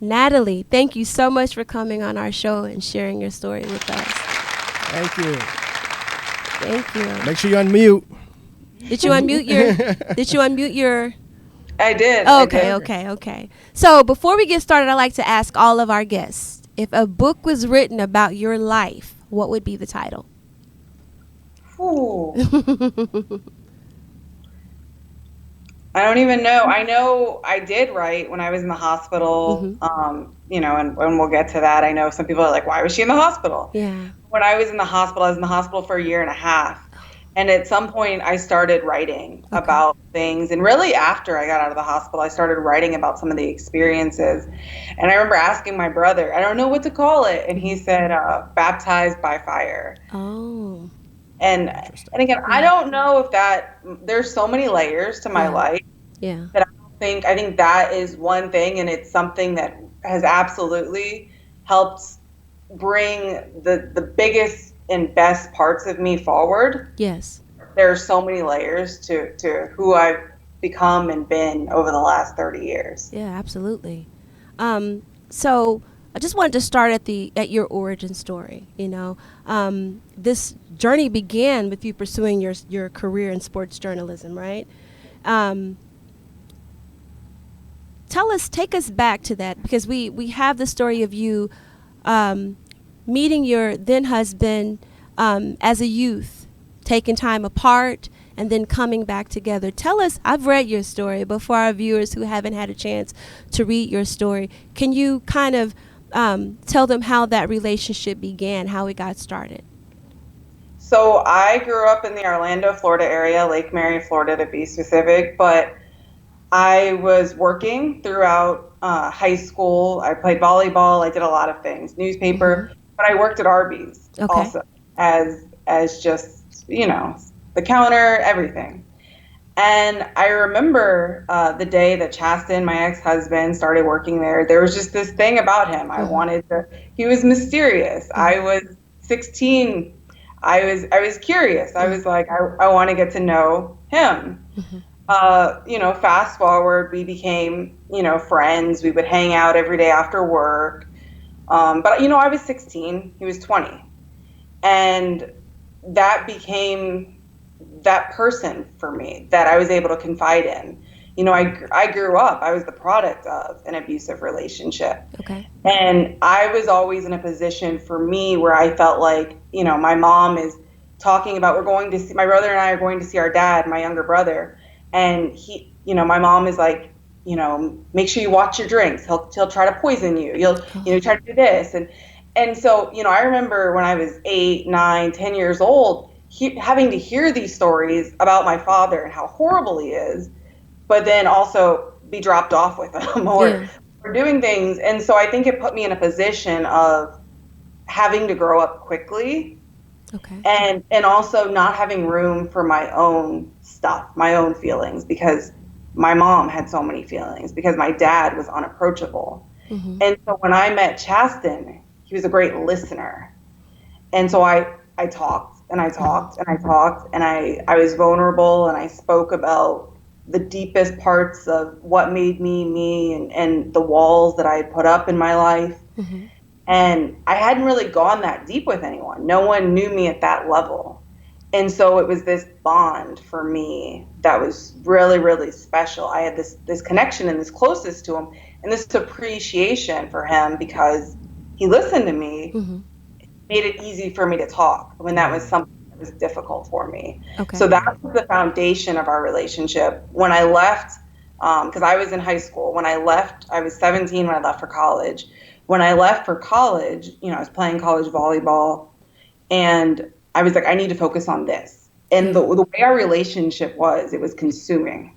Natalie, thank you so much for coming on our show and sharing your story with us. Thank you. Thank you. Make sure you unmute. Did you unmute your? Did you unmute your? I did. Oh, I okay, did. okay. So before we get started, I'd like to ask all of our guests, if a book was written about your life, what would be the title? Ooh. I don't even know. I know I did write when I was in the hospital, and we'll get to that. I know some people are like, why was she in the hospital? Yeah. When I was in the hospital, I was in the hospital for a year and a half. And at some point, I started writing about things. And really, after I got out of the hospital, I started writing about some of the experiences. And I remember asking my brother, I don't know what to call it. And he said, baptized by fire. Oh. And again, I don't know if there's so many layers to my life that I think that is one thing. And it's something that has absolutely helped bring the biggest and best parts of me forward. Yes. There are so many layers to who I've become and been over the last 30 years. Yeah, absolutely. So I just wanted to start at your origin story. This journey began with you pursuing your career in sports journalism, right? Take us back to that, because we have the story of you meeting your then husband as a youth, taking time apart, and then coming back together. Tell us, I've read your story, but for our viewers who haven't had a chance to read your story, can you kind of tell them how that relationship began, how it got started? So I grew up in the Orlando, Florida area, Lake Mary, Florida to be specific, but I was working throughout high school. I played volleyball. I did a lot of things, newspaper, but I worked at Arby's also as just, the counter, everything. And I remember the day that Chasten, my ex-husband, started working there. There was just this thing about him. He was mysterious. I was 16. I was curious. I was like, I want to get to know him. Fast forward, we became, friends. We would hang out every day after work. But I was 16, he was 20. And that became that person for me that I was able to confide in. I grew up, I was the product of an abusive relationship. Okay. And I was always in a position for me where I felt like, my mom is talking about, my brother and I are going to see our dad, my younger brother. And he, my mom is like, make sure you watch your drinks. He'll try to poison you. You'll try to do this. And so, I remember when I was 8, 9, 10 years old, having to hear these stories about my father and how horrible he is, but then also be dropped off with him or doing things. And so I think it put me in a position of having to grow up quickly. Okay. And also not having room for my own stuff, my own feelings, because my mom had so many feelings, because my dad was unapproachable. And so when I met Chasten, he was a great listener. And so I talked and I talked and I talked, and I was vulnerable, and I spoke about the deepest parts of what made me me, and the walls that I had put up in my life. And I hadn't really gone that deep with anyone. No one knew me at that level. And so it was this bond for me that was really, really special. I had this connection and this closeness to him and this appreciation for him because he listened to me. It made it easy for me to talk when that was something that was difficult for me. Okay. So that was the foundation of our relationship. When I left, because I was in high school, when I left, I was 17 when I left for college. When I left for college, I was playing college volleyball, and I was like, I need to focus on this. And the way our relationship was, it was consuming.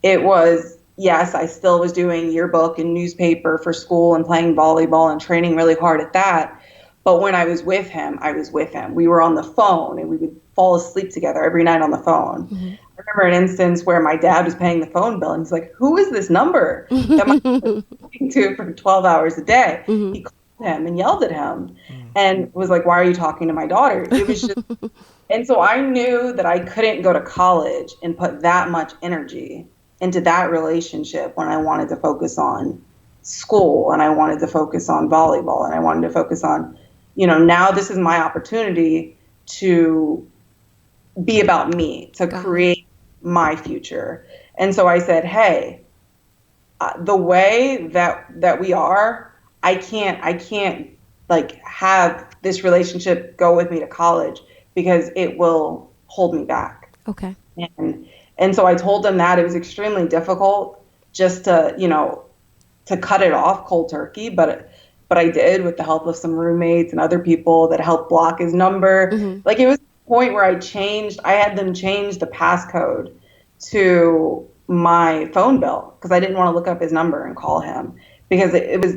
It was, yes, I still was doing yearbook and newspaper for school and playing volleyball and training really hard at that. But when I was with him, I was with him. We were on the phone, and we would fall asleep together every night on the phone. I remember an instance where my dad was paying the phone bill, and he's like, who is this number that my dad was talking to for 12 hours a day? He called him and yelled at him and was like, why are you talking to my daughter? It was just, and so I knew that I couldn't go to college and put that much energy into that relationship when I wanted to focus on school and I wanted to focus on volleyball and I wanted to focus on, now this is my opportunity to be about me, to create my future. And so I said, hey, the way that we are, I can't like have this relationship go with me to college because it will hold me back. Okay. And so I told them that it was extremely difficult just to, to cut it off cold turkey, but I did with the help of some roommates and other people that helped block his number. Like it was a point where I had them change the passcode to my phone bill because I didn't want to look up his number and call him because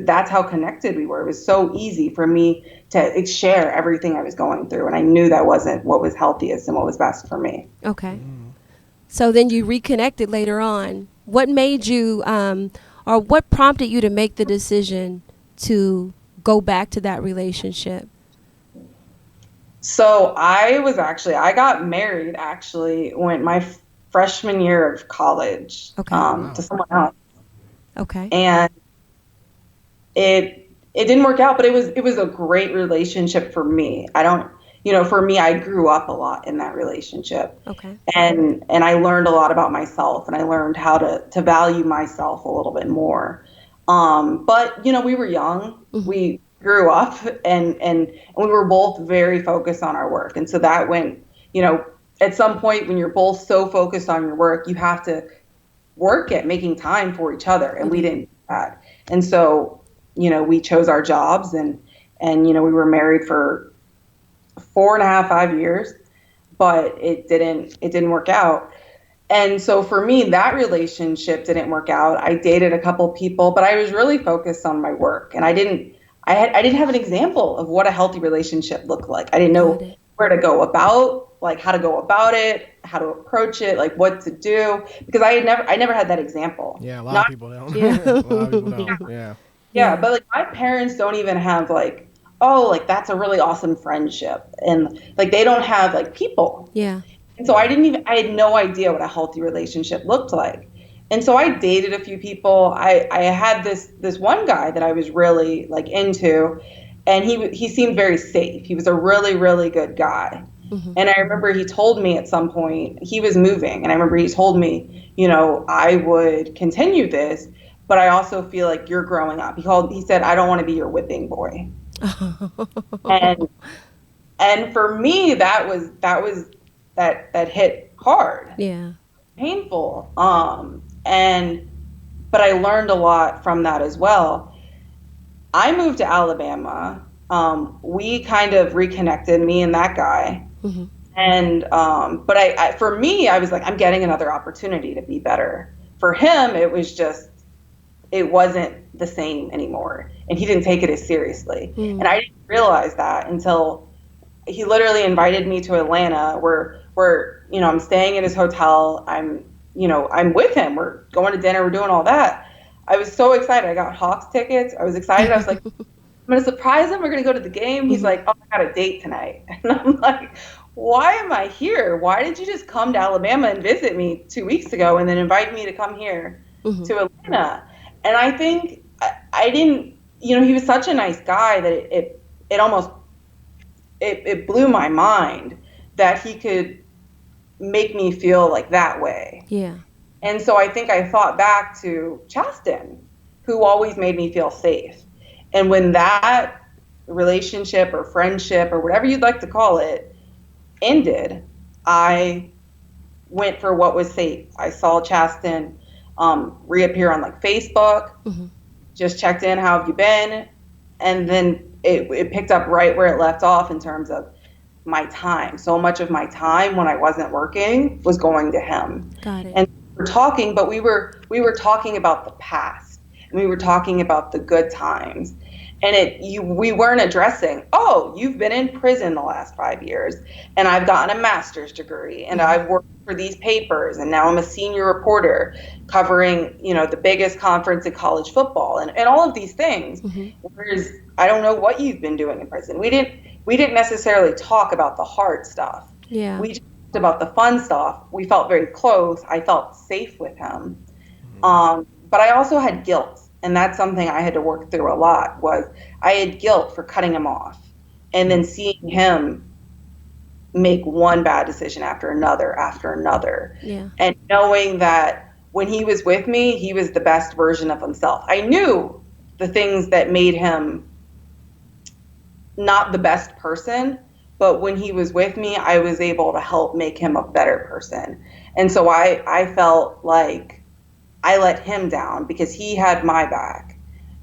that's how connected we were. It was so easy for me to share everything I was going through, and I knew that wasn't what was healthiest and what was best for me. Okay. So then you reconnected later on. What made you, or what prompted you to make the decision to go back to that relationship? So I got married actually when my freshman year of college, to someone else. Okay. And it didn't work out, but it was a great relationship for me. For me, I grew up a lot in that relationship. Okay. And I learned a lot about myself, and I learned how to value myself a little bit more. But we were young. We grew up and we were both very focused on our work. And so that went, at some point when you're both so focused on your work, you have to work at making time for each other. And we didn't do that. And so, we chose our jobs and we were married for 4.5, 5 years, but it didn't work out. And so for me, that relationship didn't work out. I dated a couple people, but I was really focused on my work, and I didn't have an example of what a healthy relationship looked like. I didn't know where to go about, like how to go about it, how to approach it, like what to do, because I never had that example. Yeah, a lot of people don't. Yeah. A lot of people don't. Yeah. Yeah, but like my parents don't even have like, oh, like that's a really awesome friendship, and like they don't have like people. Yeah. And so I had no idea what a healthy relationship looked like. And so I dated a few people. I had this one guy that I was really like into, and he seemed very safe. He was a really, really good guy. And I remember he told me at some point he was moving, and I remember he told me, I would continue this, but I also feel like you're growing up. He said, I don't want to be your whipping boy. And for me, that hit hard. Yeah. Painful. But I learned a lot from that as well. I moved to Alabama. We kind of reconnected, me and that guy. And but for me, I was like, I'm getting another opportunity to be better. For him, it wasn't the same anymore, and he didn't take it as seriously. And I didn't realize that until he literally invited me to Atlanta, where I'm staying in his hotel. I'm with him. We're going to dinner. We're doing all that. I was so excited. I got Hawks tickets. I was excited. I was like, I'm going to surprise him. We're going to go to the game. He's like, oh, I got a date tonight. And I'm like, why am I here? Why did you just come to Alabama and visit me 2 weeks ago and then invite me to come here to Atlanta? And I think I didn't, he was such a nice guy that it almost, it blew my mind that he could make me feel like that way. Yeah. And so I think I thought back to Chaston, who always made me feel safe. And when that relationship or friendship or whatever you'd like to call it ended, I went for what was safe. I saw Chaston reappear on like Facebook, just checked in, how have you been? And then it picked up right where it left off in terms of my time. So much of my time when I wasn't working was going to him. Got it. And we were talking, but we were talking about the past, and we were talking about the good times. And we weren't addressing, oh, you've been in prison the last 5 years, and I've gotten a master's degree, and I've worked for these papers, and now I'm a senior reporter covering, the biggest conference in college football, and all of these things. Whereas I don't know what you've been doing in prison. We didn't necessarily talk about the hard stuff. Yeah. We just talked about the fun stuff. We felt very close. I felt safe with him. But I also had guilt. and that's something I had to work through a lot, was I had guilt for cutting him off and then seeing him make one bad decision after another. Yeah. And knowing that when he was with me, he was the best version of himself. I knew the things that made him not the best person, but when he was with me, I was able to help make him a better person. And so I felt like I let him down because he had my back,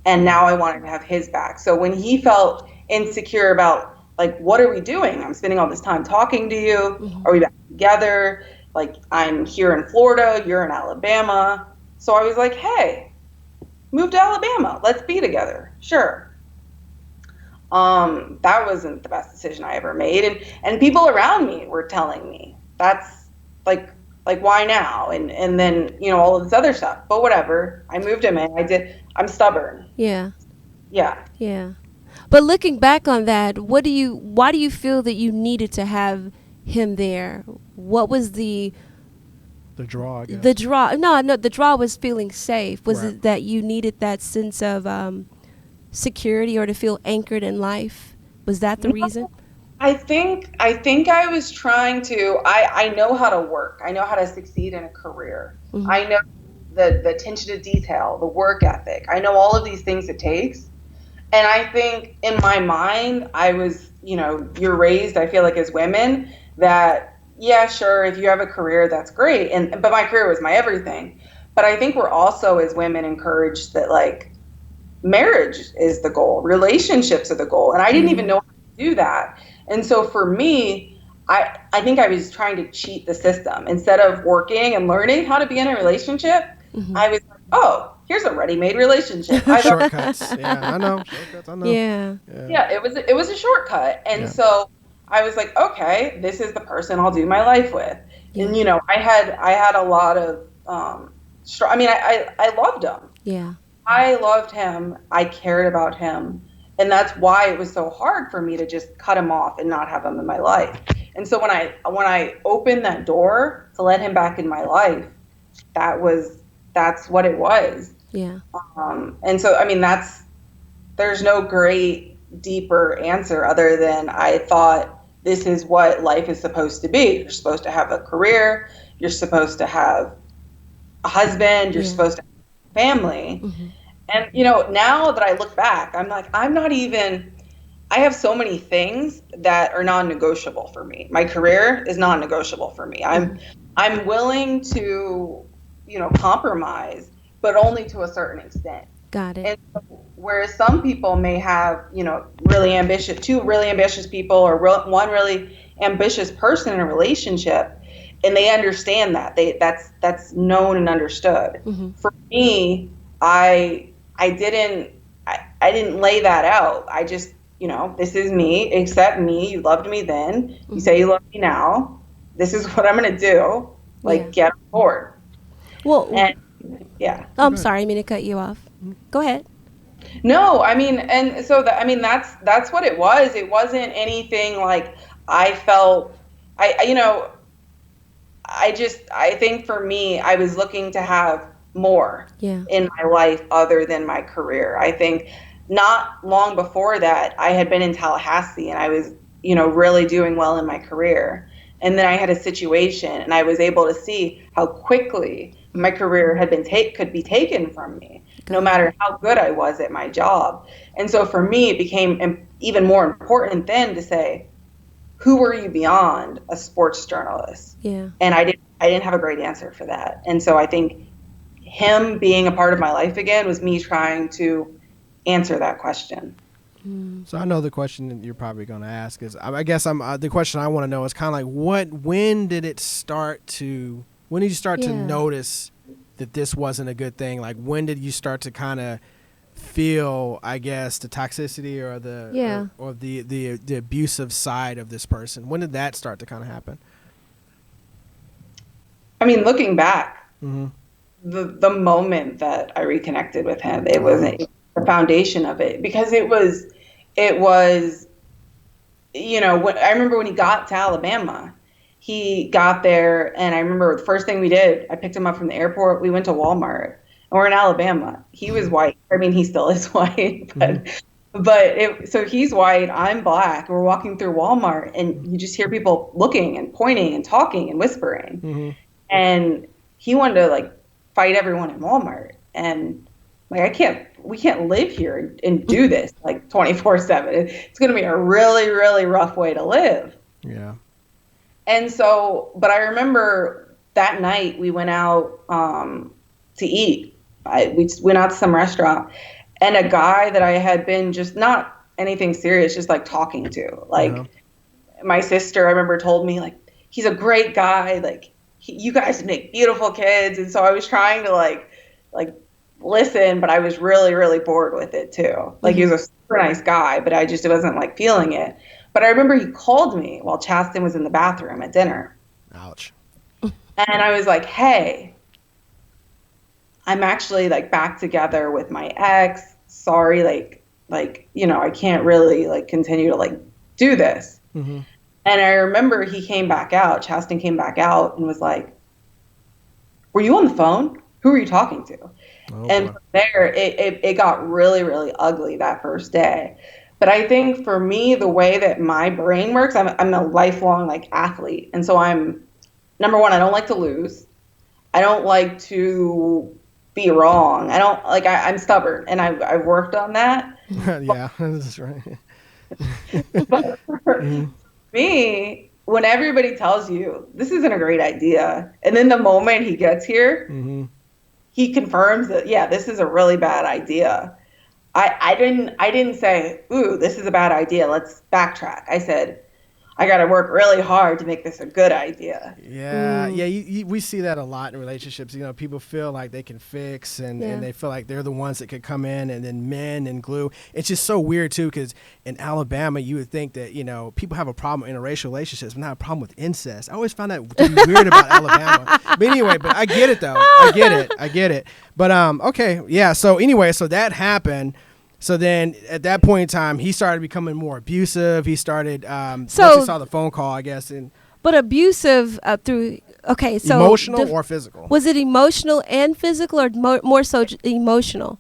and now I wanted to have his back. So when he felt insecure about, like, what are we doing? I'm spending all this time talking to you. Mm-hmm. Are we back together? Like, I'm here in Florida, you're in Alabama. So I was like, hey, move to Alabama. Let's be together. Sure. That wasn't the best decision I ever made. And people around me were telling me, that's like why now? And then, you know, all of this other stuff. But whatever. I moved him in. I'm stubborn. Yeah. Yeah. Yeah. But looking back on that, why do you feel that you needed to have him there? What was the draw, I guess. The draw? No, the draw was feeling safe. Was Right. it that you needed that sense of security, or to feel anchored in life? Was that the reason? I think I was trying to, I know how to work. I know how to succeed in a career. Mm-hmm. I know the attention to detail, the work ethic. I know all of these things it takes. And I think in my mind, I was, you know, you're raised, I feel like, as women, that, yeah, sure, if you have a career, that's great. But my career was my everything. But I think we're also, as women, encouraged that, like, marriage is the goal, relationships are the goal. And I didn't even know how to do that. And so for me, I think I was trying to cheat the system. Instead of working and learning how to be in a relationship, I was like, oh, here's a ready-made relationship. Shortcuts. Yeah, I know. Shortcuts, I know. Yeah. Yeah, it was a shortcut. And so I was like, okay, this is the person I'll do my life with. Yeah. And, you know, I had a lot of, I loved him. Yeah. I loved him. I cared about him. And that's why it was so hard for me to just cut him off and not have him in my life. And so when I opened that door to let him back in my life, that's what it was. Yeah. And so, I mean, there's no great, deeper answer other than I thought this is what life is supposed to be. You're supposed to have a career. You're supposed to have a husband. You're supposed to have a family. Mm-hmm. And, you know, now that I look back, I'm like, I have so many things that are non-negotiable for me. My career is non-negotiable for me. I'm willing to, you know, compromise, but only to a certain extent. Got it. And so, whereas some people may have, you know, two really ambitious people, or one really ambitious person in a relationship, and they understand that that's known and understood. Mm-hmm. For me, I didn't lay that out. I just, you know, this is me, accept me. You loved me then. Mm-hmm. You say you love me now. This is what I'm going to do. Like, get on board. Well, and yeah. Oh, I'm sorry. I mean to cut you off. Go ahead. No, I mean, and so that's what it was. It wasn't anything like I felt, I think for me, I was looking to have more in my life other than my career. I think not long before that, I had been in Tallahassee and I was, you know, really doing well in my career. And then I had a situation and I was able to see how quickly my career could be taken from me, no matter how good I was at my job. And so for me, it became even more important then to say, who were you beyond a sports journalist? Yeah. And I didn't have a great answer for that. And so I think him being a part of my life again was me trying to answer that question. So I know the question that you're probably going to ask is, I guess the question I want to know is kind of like, when did you start to notice that this wasn't a good thing? Like, when did you start to kind of feel, I guess, the toxicity or the abusive side of this person? When did that start to kind of happen? I mean, looking back, the moment that I reconnected with him, it was the foundation of it, because it was, you know, I remember when he got to Alabama, he got there and I remember the first thing we did, I picked him up from the airport. We went to Walmart we're in Alabama. He was white. I mean, he still is white, so he's white, I'm black. We're walking through Walmart and you just hear people looking and pointing and talking and whispering. And he wanted to like fight everyone in Walmart. And like, we can't live here and do this like 24/7. It's going to be a really, really rough way to live. Yeah. And so, but I remember that night we went out to eat. We went out to some restaurant, and a guy that I had been just not anything serious, just like talking to, like my sister, I remember told me like, he's a great guy. Like you guys make beautiful kids. And so I was trying to like listen, but I was really, really bored with it too. Like he was a super nice guy, but I just wasn't like feeling it. But I remember he called me while Chasten was in the bathroom at dinner. Ouch. And I was like, hey, I'm actually like back together with my ex. Sorry, like, you know, I can't really like continue to like do this. And I remember he came back out, Chasten came back out and was like, were you on the phone? Who were you talking to? And from there, it got really, really ugly that first day. But I think for me, the way that my brain works, I'm a lifelong like athlete. And so number one, I don't like to lose. I don't like to be wrong. I'm stubborn, and I've worked on that. Yeah, that's right. But for me, when everybody tells you this isn't a great idea, and then the moment he gets here, he confirms that, yeah, this is a really bad idea. I didn't say, ooh, this is a bad idea, let's backtrack. I said, I got to work really hard to make this a good idea. Yeah, we see that a lot in relationships. You know, people feel like they can fix, and they feel like they're the ones that could come in and then mend and glue. It's just so weird too, because in Alabama, you would think that, you know, people have a problem in interracial relationships, but not a problem with incest. I always found that to be weird about Alabama. But anyway, but I get it though. I get it. But okay, yeah. So anyway, so that happened. So then at that point in time, he started becoming more abusive. He started, once he saw the phone call, I guess. But abusive through, okay, so. Emotional or physical? Was it emotional and physical, or more so emotional?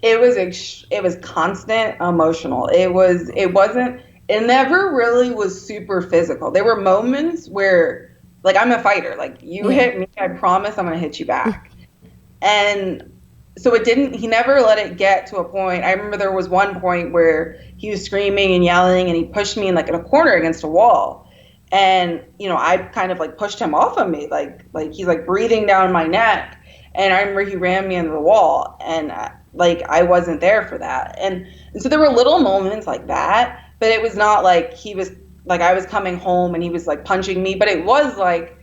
It was constant emotional. It never really was super physical. There were moments where, like, I'm a fighter. Like, you hit me, I promise I'm going to hit you back. And so he never let it get to a point. I remember there was one point where he was screaming and yelling, and he pushed me in like in a corner against a wall. And, you know, I kind of like pushed him off of me, like he's like breathing down my neck. And I remember he ran me into the wall, and like I wasn't there for that. And so there were little moments like that, but it was not like he was like, I was coming home and he was like punching me, but it was like,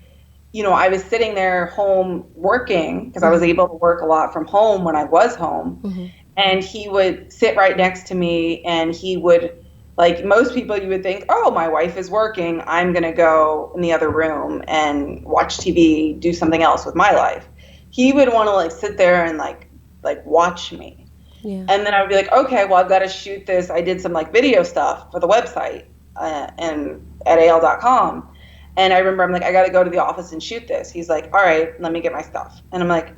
you know, I was sitting there home working, because I was able to work a lot from home when I was home. And he would sit right next to me, and he would, like most people, you would think, oh, my wife is working, I'm going to go in the other room and watch TV, do something else with my life. He would want to like sit there and like watch me. And then I would be like, okay, well, I've got to shoot this. I did some like video stuff for the website and at AL.com. And I remember I'm like, I got to go to the office and shoot this. He's like, all right, let me get my stuff. And I'm like,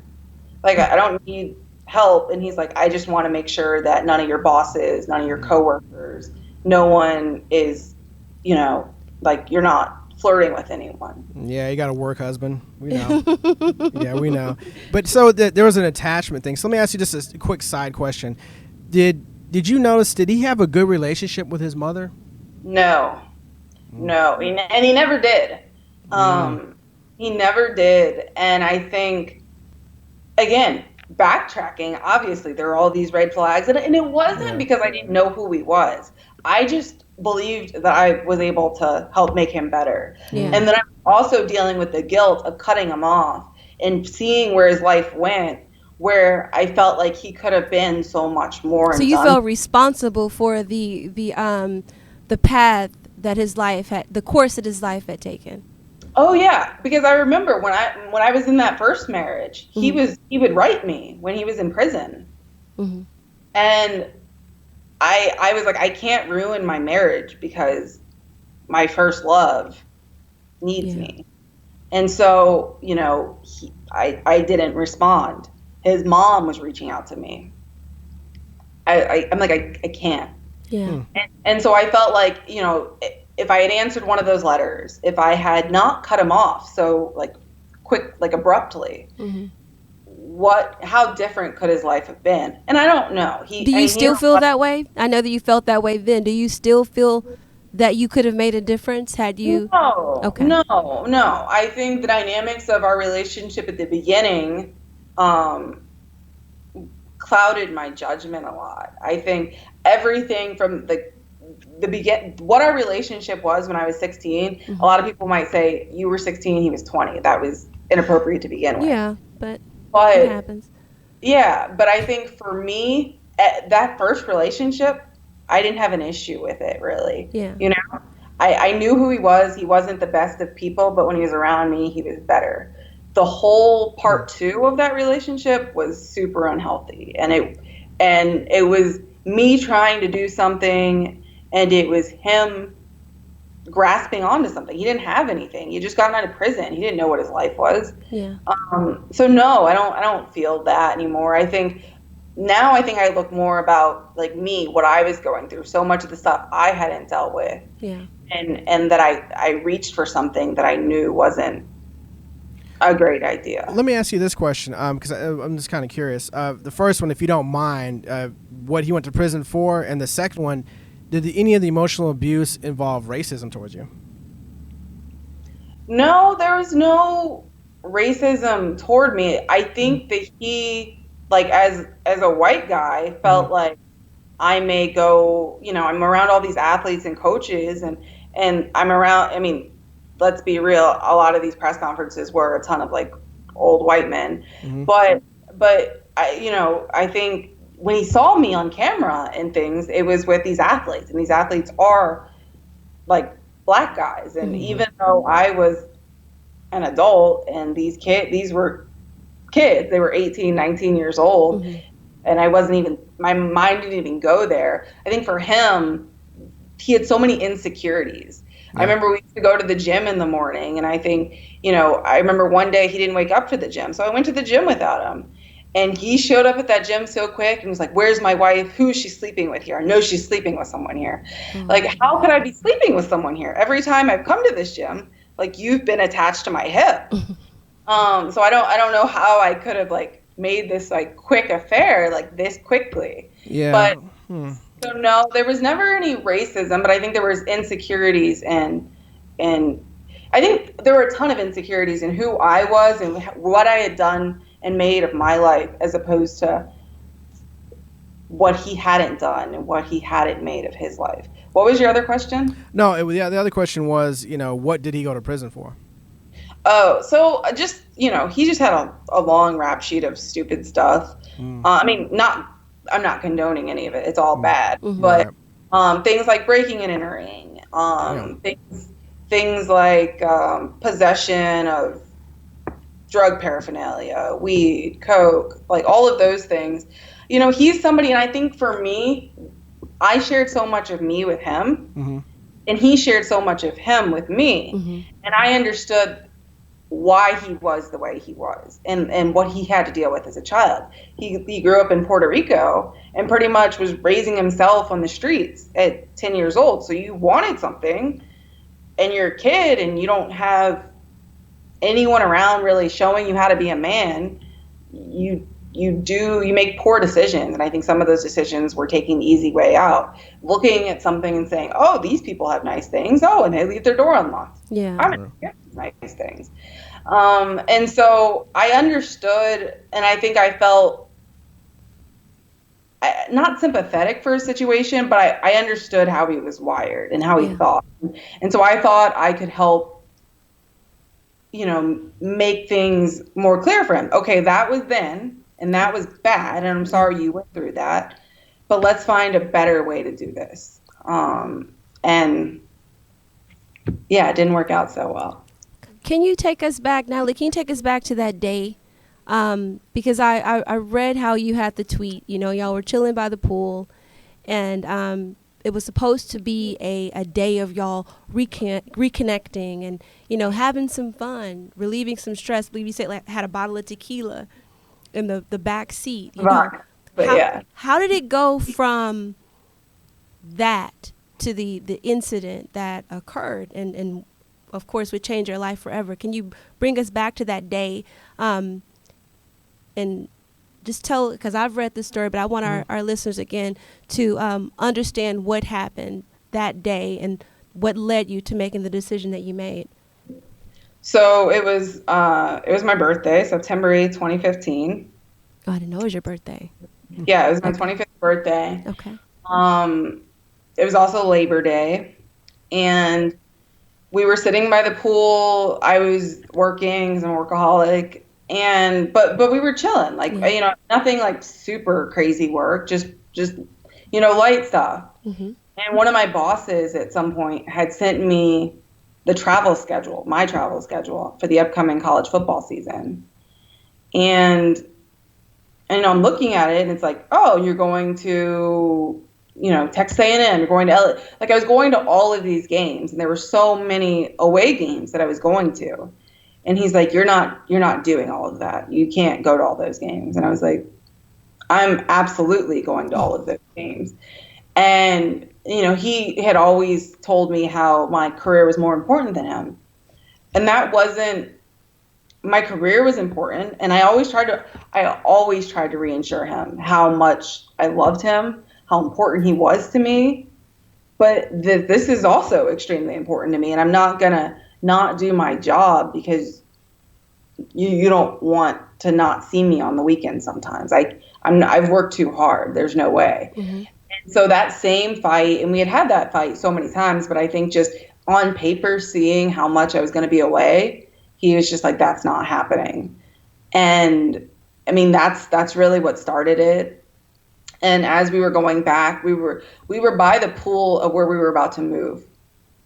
I don't need help. And he's like, I just want to make sure that none of your bosses, none of your coworkers, no one is, you know, like you're not flirting with anyone. Yeah, you got a work husband. We know. Yeah, we know. But so there was an attachment thing. So let me ask you just a quick side question. Did you notice, did he have a good relationship with his mother? No, and he never did. He never did. And I think, again, backtracking, obviously there are all these red flags, and it wasn't because I didn't know who he was. I just believed that I was able to help make him better. And then I'm also dealing with the guilt of cutting him off and seeing where his life went, where I felt like he could have been so much more. So you felt responsible for the path that his life had, the course that his life had taken. Oh yeah, because I remember when I was in that first marriage, he would write me when he was in prison, and I was like, I can't ruin my marriage because my first love needs me, and so, you know, I didn't respond. his mom was reaching out to me. I'm like, I can't. Yeah. And so I felt like, you know, if I had answered one of those letters, if I had not cut him off so like quick, like abruptly, how different could his life have been? And I don't know. Do you still feel that way? I know that you felt that way then. Do you still feel that you could have made a difference had you? No. Okay. No. I think the dynamics of our relationship at the beginning clouded my judgment a lot. I think everything from what our relationship was when I was 16, a lot of people might say, you were 16, he was 20. That was inappropriate to begin with. Yeah, but it happens. Yeah, but I think for me, that first relationship, I didn't have an issue with it, really. Yeah. You know, I knew who he was. He wasn't the best of people, but when he was around me, he was better. The whole part 2 of that relationship was super unhealthy, and it was me trying to do something, and it was him grasping onto something. He didn't have anything. He had just gotten out of prison. He didn't know what his life was. Yeah. So no, I don't feel that anymore. I think I look more about like me, what I was going through, so much of the stuff I hadn't dealt with. Yeah. And that I reached for something that I knew wasn't a great idea. Let me ask you this question, because I'm just kind of curious. The first one, if you don't mind, what he went to prison for, and the second one, did any of the emotional abuse involve racism towards you? No, there was no racism toward me. I think that he, like, as a white guy, felt like I may go, you know, I'm around all these athletes and coaches, and I'm around, I mean, let's be real, a lot of these press conferences were a ton of like old white men. But I think when he saw me on camera and things, it was with these athletes, and these athletes are like black guys. And even though I was an adult and these were kids, they were 18, 19 years old, and my mind didn't even go there. I think for him, he had so many insecurities. I remember we used to go to the gym in the morning, and I think, I remember one day he didn't wake up to the gym, so I went to the gym without him. And he showed up at that gym so quick and was like, "Where's my wife? Who is she sleeping with here? I know she's sleeping with someone here." Like, how could I be sleeping with someone here? Every time I've come to this gym, like, you've been attached to my hip. So I don't know how I could have like made this like quick affair like this quickly. Yeah. But so no, there was never any racism, but I think there was insecurities and I think there were a ton of insecurities in who I was and what I had done and made of my life, as opposed to what he hadn't done and what he hadn't made of his life. What was your other question? No, the other question was, what did he go to prison for? Oh, so just, he just had a long rap sheet of stupid stuff. I mean, I'm not condoning any of it. It's all bad. But things like breaking and entering, things like possession of drug paraphernalia, weed, coke, like all of those things. He's somebody, and I think for me, I shared so much of me with him, and he shared so much of him with me, and I understood why he was the way he was and what he had to deal with as a child. He grew up in Puerto Rico and pretty much was raising himself on the streets at 10 years old. So you wanted something and you're a kid and you don't have anyone around really showing you how to be a man. You make poor decisions. And I think some of those decisions were taking the easy way out, looking at something and saying, "Oh, these people have nice things. Oh, and they leave their door unlocked. Yeah. I'm going to get nice things." And so I understood, and I think I felt not sympathetic for his situation, but I understood how he was wired and how he thought. And so I thought I could help, make things more clear for him. Okay, that was then, and that was bad, and I'm sorry you went through that, but let's find a better way to do this. And yeah, it didn't work out so well. Can you take us back, Natalie? Can you take us back to that day? Because I read how you had the tweet. Y'all were chilling by the pool, and it was supposed to be a day of y'all reconnecting and having some fun, relieving some stress. I believe you said had a bottle of tequila, the back seat. You know, Rock. But yeah. how did it go from that to the incident that occurred and of course would change your life forever? Can you bring us back to that day, and just tell, because I've read the story, but I want our listeners again to understand what happened that day and what led you to making the decision that you made. So it was my birthday, September 8th, 2015. Oh, I didn't know it was your birthday. Yeah, it was my 25th birthday. Okay. It was also Labor Day, and we were sitting by the pool. I was working 'cause I'm a workaholic, but we were chilling, like, you know, nothing like super crazy work, just you know, light stuff. Mm-hmm. And one of my bosses at some point had sent me my travel schedule for the upcoming college football season. And I'm looking at it and it's like, oh, you're going to, you know, Texas A&M, you're going to LA. Like, I was going to all of these games and there were so many away games that I was going to. And he's like, you're not doing all of that. You can't go to all those games. And I was like, I'm absolutely going to all of those games. And, you know, he had always told me how my career was more important than him. And that wasn't, my career was important. And I always tried to reassure him how much I loved him, how important he was to me. But this is also extremely important to me. And I'm not going to not do my job because you don't want to not see me on the weekend sometimes. I've worked too hard. There's no way. Mm-hmm. And so that same fight, and we had that fight so many times, but I think just on paper, seeing how much I was going to be away, he was just like, that's not happening. And I mean, that's really what started it. And as we were going back, we were by the pool of where we were about to move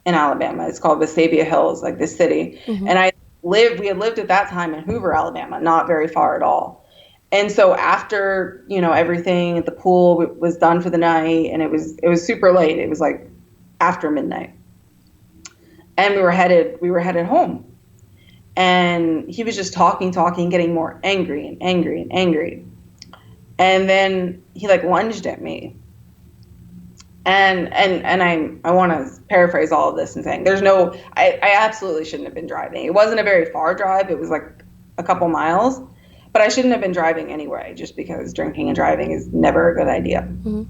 in Alabama. It's called Vestavia Hills, like this city. Mm-hmm. And we had lived at that time in Hoover, Alabama, not very far at all. And so after, you know, everything at the pool was done for the night, and it was super late. It was like after midnight. And we were headed home. And he was just talking, getting more angry and angry and angry. And then he like lunged at me. And I want to paraphrase all of this and saying I absolutely shouldn't have been driving. It wasn't a very far drive. It was like a couple miles. But I shouldn't have been driving anyway, just because drinking and driving is never a good idea. Mm-hmm.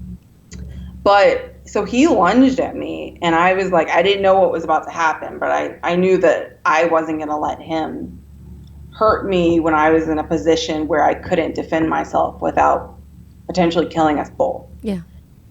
But so he lunged at me, and I was like, I didn't know what was about to happen, but I knew that I wasn't going to let him hurt me when I was in a position where I couldn't defend myself without potentially killing us both. Yeah.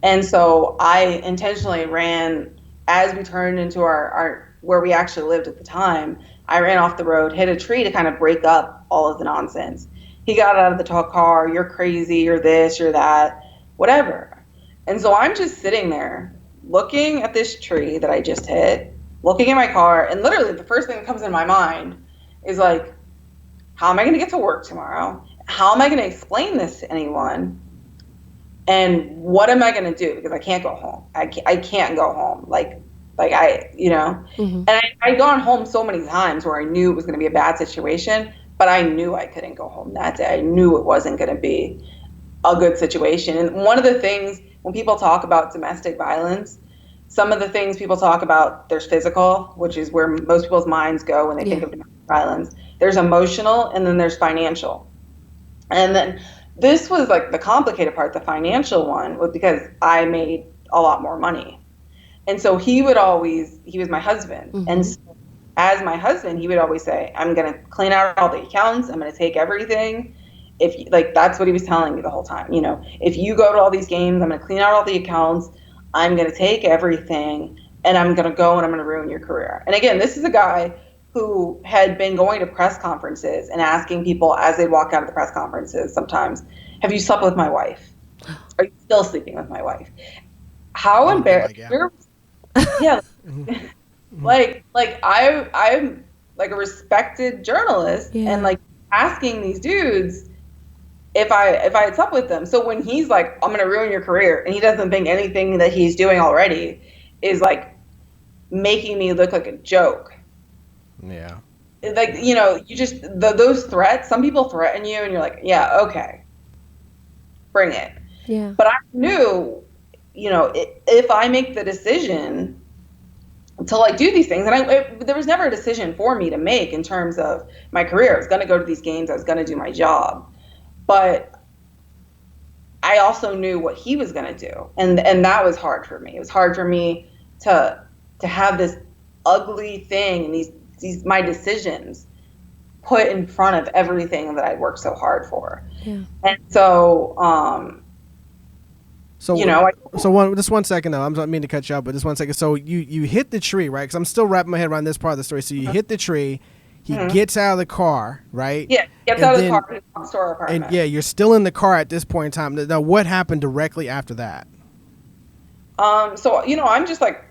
And so I intentionally ran, as we turned into our where we actually lived at the time, I ran off the road, hit a tree to kind of break up all of the nonsense. He got out of the car, you're crazy, you're this, you're that, whatever. And so I'm just sitting there looking at this tree that I just hit, looking at my car, and literally the first thing that comes in my mind is like, how am I going to get to work tomorrow? How am I going to explain this to anyone? And what am I going to do? Because I can't go home. I can't go home. Like I, you know, mm-hmm. And I'd gone home so many times where I knew it was going to be a bad situation, but I knew I couldn't go home that day. I knew it wasn't going to be a good situation. And one of the things, when people talk about domestic violence, some of the things people talk about, there's physical, which is where most people's minds go when they think of domestic violence. There's emotional, and then there's financial. And then this was like the complicated part. The financial one was because I made a lot more money. And so he was my husband. Mm-hmm. And so as my husband, he would always say, I'm going to clean out all the accounts. I'm going to take everything. That's what he was telling me the whole time. You know, if you go to all these games, I'm going to clean out all the accounts. I'm going to take everything, and I'm going to go and I'm going to ruin your career. And again, this is a guy who had been going to press conferences and asking people as they walk out of the press conferences sometimes, have you slept with my wife? Are you still sleeping with my wife? How embarrassing. Yeah. like I'm like a respected journalist, and like asking these dudes if I had slept with them. So when he's like, I'm going to ruin your career, and he doesn't think anything that he's doing already is like making me look like a joke. Yeah. like, you just, those threats, some people threaten you and you're like, yeah, okay, bring it. Yeah. But I knew, if I make the decision to like do these things, and there was never a decision for me to make in terms of my career. I was going to go to these games. I was going to do my job, but I also knew what he was going to do, and that was hard for me. It was hard for me to have this ugly thing and these my decisions put in front of everything that I worked so hard for. Yeah. And so, just 1 second though. I'm not meaning to cut you off, but just 1 second. So you hit the tree, right? Because I'm still wrapping my head around this part of the story. So you hit the tree. He gets out of the car, right? Yeah, gets out of the car and walks to our apartment. And yeah, you're still in the car at this point in time. Now, what happened directly after that? So I'm just like,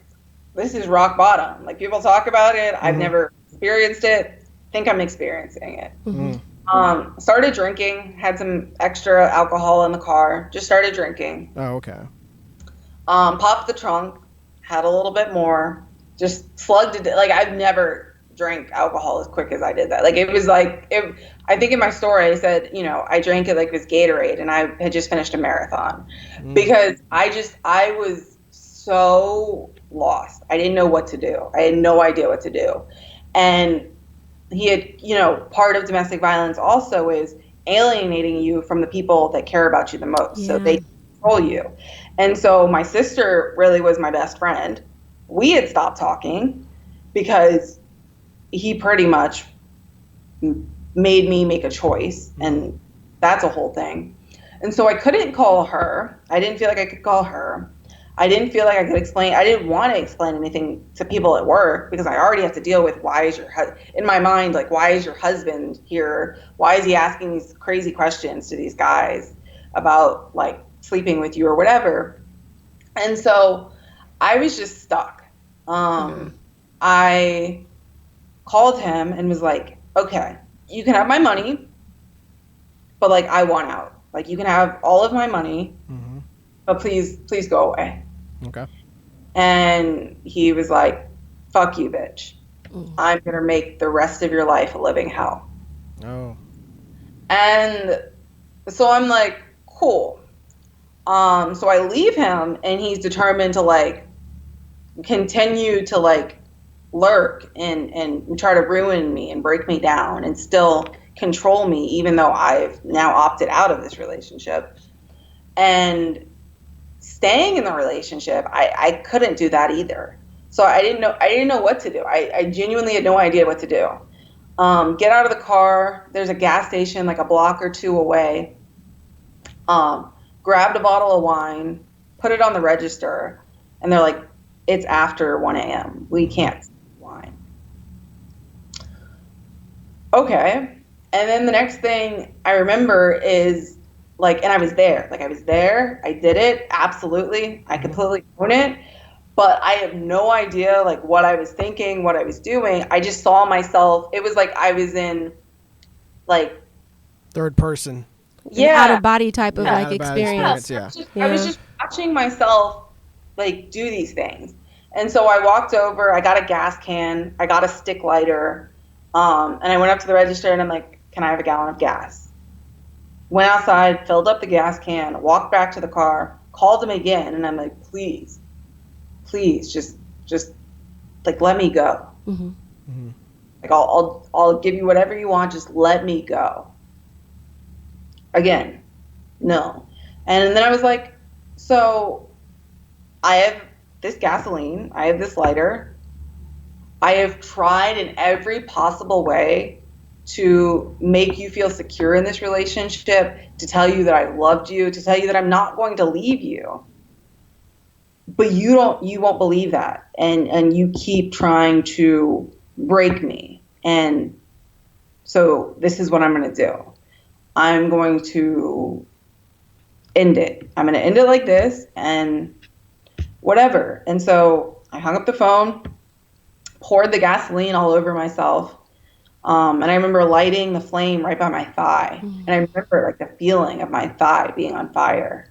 this is rock bottom. Like, people talk about it. I've never experienced it. Think I'm experiencing it. Started drinking. Had some extra alcohol in the car. Just started drinking. Oh, okay. Popped the trunk. Had a little bit more. Just slugged it. Like, I've never drank alcohol as quick as I did that. Like, it was like, I think in my story I said, I drank it like it was Gatorade, and I had just finished a marathon because I was so lost. I didn't know what to do. I had no idea what to do. And he had, part of domestic violence also is alienating you from the people that care about you the most. Yeah. So they control you. And so my sister really was my best friend. We had stopped talking because he pretty much made me make a choice, and that's a whole thing. And so I couldn't call her. I didn't feel like I could call her. I didn't feel like I could explain. I didn't want to explain anything to people at work because I already have to deal with in my mind, like, why is your husband here? Why is he asking these crazy questions to these guys about like sleeping with you or whatever? And so I was just stuck. I called him and was like, okay, you can have my money, but like, I want out. Like, you can have all of my money, but please go away. Okay. And he was like, fuck you, bitch. I'm going to make the rest of your life a living hell. Oh. And so I'm like, cool. So I leave him, and he's determined to like continue to like lurk and try to ruin me and break me down and still control me, even though I've now opted out of this relationship. And staying in the relationship, I couldn't do that either. So I didn't know what to do. I genuinely had no idea what to do. Get out of the car. There's a gas station like a block or two away. Grabbed a bottle of wine, put it on the register, and they're like, it's after 1 a.m. We can't sell wine. Okay. And then the next thing I remember is like, and I was there. Like, I was there. I did it. Absolutely. I completely own it. But I have no idea, like, what I was thinking, what I was doing. I just saw myself. It was like I was in, like, third person. Yeah. Out of body type of like experience. Yeah. I was just watching myself like do these things. And so I walked over, I got a gas can, I got a stick lighter, and I went up to the register and I'm like, can I have a gallon of gas? Went outside, filled up the gas can, walked back to the car, called him again, and I'm like, please, just like, let me go. Like, I'll give you whatever you want, just let me go. Again, no. And then I was like, so I have this gasoline, I have this lighter. I have tried in every possible way to make you feel secure in this relationship, to tell you that I loved you, to tell you that I'm not going to leave you. But you won't believe that. And you keep trying to break me. And so this is what I'm going to do. I'm going to end it. I'm going to end it like this and whatever. And so I hung up the phone, poured the gasoline all over myself. And I remember lighting the flame right by my thigh. And I remember like the feeling of my thigh being on fire.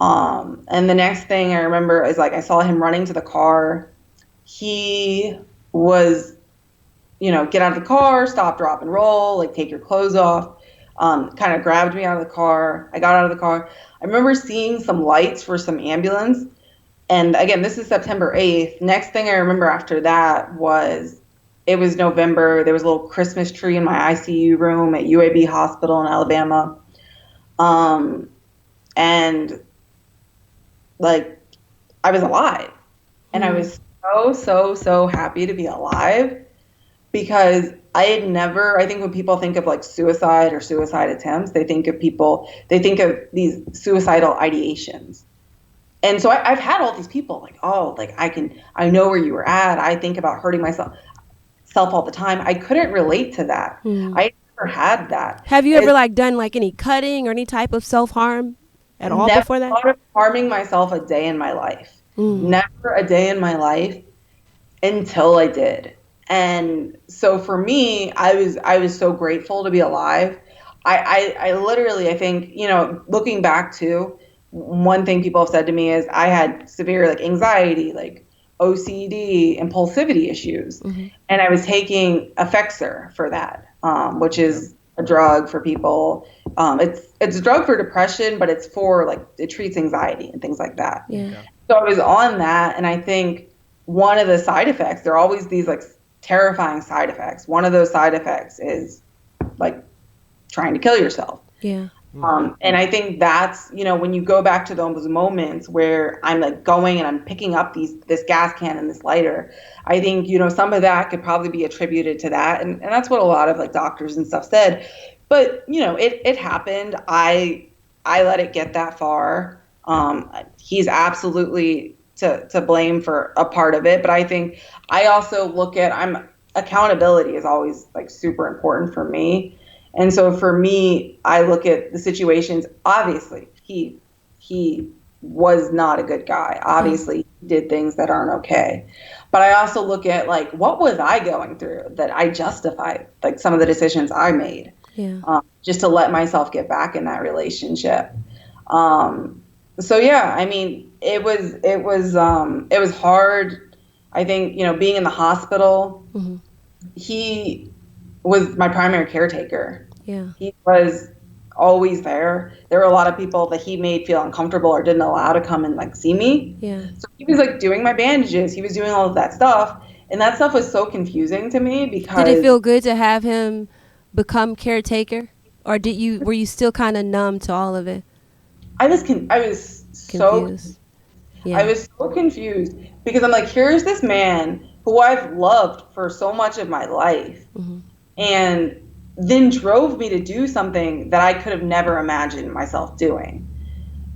And the next thing I remember is like I saw him running to the car. He was get out of the car, stop, drop, and roll, like take your clothes off. Kind of grabbed me out of the car. I got out of the car. I remember seeing some lights for some ambulance. And again, this is September 8th. Next thing I remember after that was it was November. There was a little Christmas tree in my ICU room at UAB Hospital in Alabama. And like I was alive. And I was so happy to be alive because I had never, I think when people think of like suicide or suicide attempts, they think of these suicidal ideations. And so I've had all these people like, oh, like I know where you were at. I think about hurting myself all the time. I couldn't relate to that. I never had that. Have you ever like done like any cutting or any type of self-harm at all before that? Never thought of harming myself a day in my life. Never a day in my life until I did. And so for me, I was so grateful to be alive. I literally, I think, looking back to one thing people have said to me is I had severe like anxiety, like OCD, impulsivity issues. And I was taking Effexor for that, which is a drug for people. It's a drug for depression, but it's for like, it treats anxiety and things like that. Yeah. So I was on that. And I think one of the side effects, there are always these like terrifying side effects. One of those side effects is like trying to kill yourself. Yeah. And I think that's, when you go back to those moments where I'm like going and I'm picking up this gas can and this lighter, I think, some of that could probably be attributed to that. And that's what a lot of like doctors and stuff said. But, it happened. I let it get that far. He's absolutely to blame for a part of it. But I think I also look at, accountability is always like super important for me. And so for me, I look at the situations, obviously he was not a good guy. Obviously he did things that aren't okay. But I also look at like, what was I going through that I justified like some of the decisions I made, just to let myself get back in that relationship. So yeah, I mean, it was hard. I think, being in the hospital, he was my primary caretaker. Yeah. He was always there. There were a lot of people that he made feel uncomfortable or didn't allow to come and like see me. Yeah. So he was like doing my bandages. He was doing all of that stuff. And that stuff was so confusing to me because. Did it feel good to have him become caretaker? Or were you still kind of numb to all of it? I was so confused. Yeah. I was so confused because I'm like, here's this man who I've loved for so much of my life. And then drove me to do something that I could have never imagined myself doing.